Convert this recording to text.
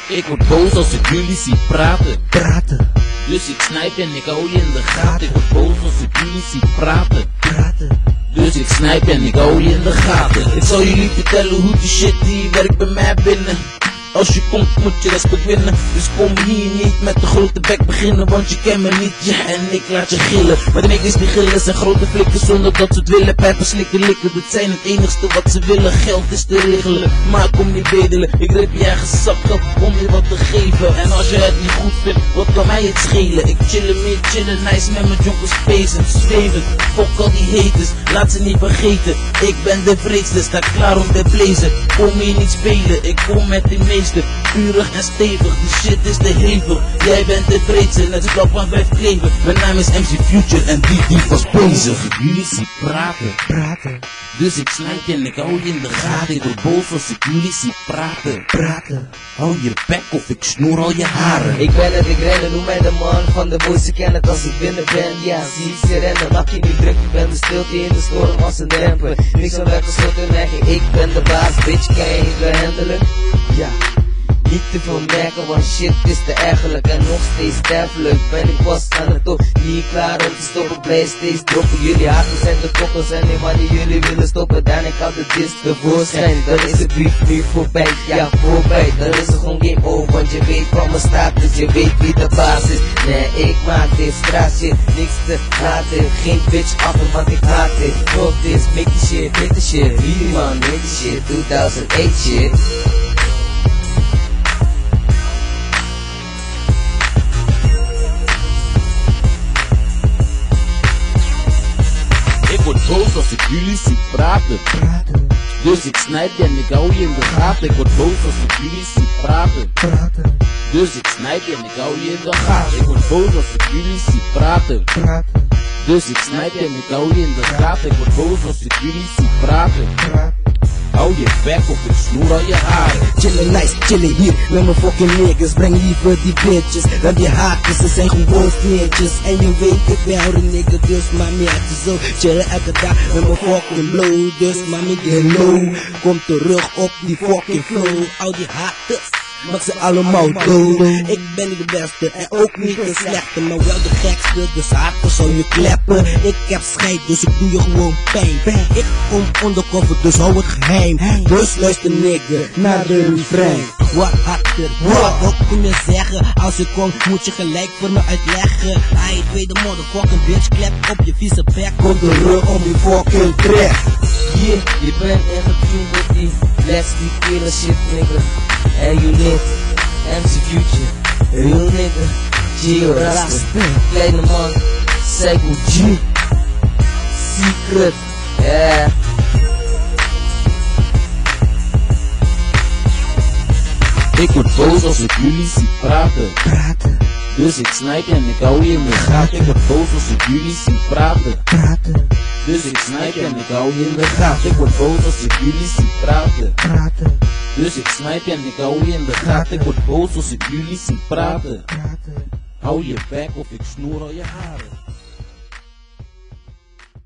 Ik word boos als ik jullie zie praten. Dus ik snijp en ik hou je in de gaten. Ik word boos als ik jullie zie praten. Dus ik snijp en ik hou je in de gaten. Ik zal jullie vertellen hoe die shit die werkt bij mij binnen. Als je komt moet je respect winnen. Dus kom hier niet met de grote bek beginnen. Want je kent me niet, ja, en ik laat je gillen. Maar de niggas die gillen zijn grote flikken zonder dat ze het willen. Pijpen, slikken, likken, dat zijn het enigste wat ze willen. Geld is te regelen, maar kom niet bedelen. Ik rip je eigen zakgeld om je wat te geven. En als je het niet goed vindt, wat kan mij het schelen? Ik chillen meer chillen, nice met mijn jonkers spacen. Zweven, fuck al die haters, laat ze niet vergeten. Ik ben de vreedste, sta klaar om te blazen. Kom hier niet spelen, ik kom met de meeste. Purig en stevig, die shit is te hevig. Jij bent de vreedste, net als klap aan blijft kleven. Mijn naam is MC Future en die was bezig. Ik jullie zie praten. Dus ik snijp je en ik hou je in de gaten. Ik word boos als ik jullie zie praten. Hou je bek of ik snoer al je haren. Ik ben het, ik ren, noem mij de man van de boys. Ik ken het als ik binnen ben, ja, zie ik ze rennen. Maak je niet druk, ik ben de stilte in de storm als een demper. Niks van weggesloten neiging, ik ben de baas, bitch, kan je niet behandelen? Ja. Niet te veel merken, want shit is te ergerlijk en nog steeds sterfelijk. Ben ik pas aan de top, niet klaar om te stoppen, blijf steeds droppen. Jullie haten zijn de koppels en nee wanneer jullie willen stoppen, dan ik had de dis tevoorschijn. Dan is de brief nu voorbij, ja voorbij. Dan is het gewoon game over, want je weet van mijn status, je weet wie de baas is. Nee, ik maak dit straatje, niks te laten. Geen bitch achter, want ik haat dit. Fuck this, make the shit, make the shit. Really man, make the shit, 2008 shit. Ik word boos als ik jullie zie praten. Dus ik snijp je en ik hou je in de gaten. Ik word boos als ik jullie zie praten. Dus ik snijp je en ik hou je in de gaten. Ik word boos als ik jullie zie praten. Dus ik snijp je en ik hou je in de gaten. Ik word boos als ik jullie zie praten. Hou je bek of ik snoer al je haren. Chillen nice, chillen hier met mijn fucking niggas. Breng liever die bitches dan die haters, ze zijn gewoon sneertjes. En je weet ik ben een nigga, dus mami het is zo. Chillen elke dag met mijn fucking blow. Dus mami get low, kom terug op die fucking flow. Al die haters maak ze allemaal dood. Ik ben niet de beste en ook niet de slechte, maar wel de gekste, dus haters zal je kleppen. Ik heb scheid, dus ik doe je gewoon pijn. Ik kom undercover, dus hou het geheim. Dus luister nigga naar de refrein. Wat harder, wat kun je zeggen? Als ik kom moet je gelijk voor me uitleggen. Hij tweede motherfucking bitch, klep op je vieze bek. Kom terug om die fucking trek. Yeah, je bent echt een met die let's die killer shit nigga. And you live MC Future, real nigga, Gio Rasta, kleine man, Psycho G, Secret, yeah. Ik word boos als ik jullie zie praten. Dus ik snijp je en ik hou je in de gaten. Ik word boos als ik jullie zie praten. Dus ik snijp je en ik hou je in de gaten. Ik word boos als ik jullie zie praten. Dus ik snijp je en ik hou je in de gaten. Ik word boos als ik jullie zie praten. Hou je bek of ik snoer al je haren.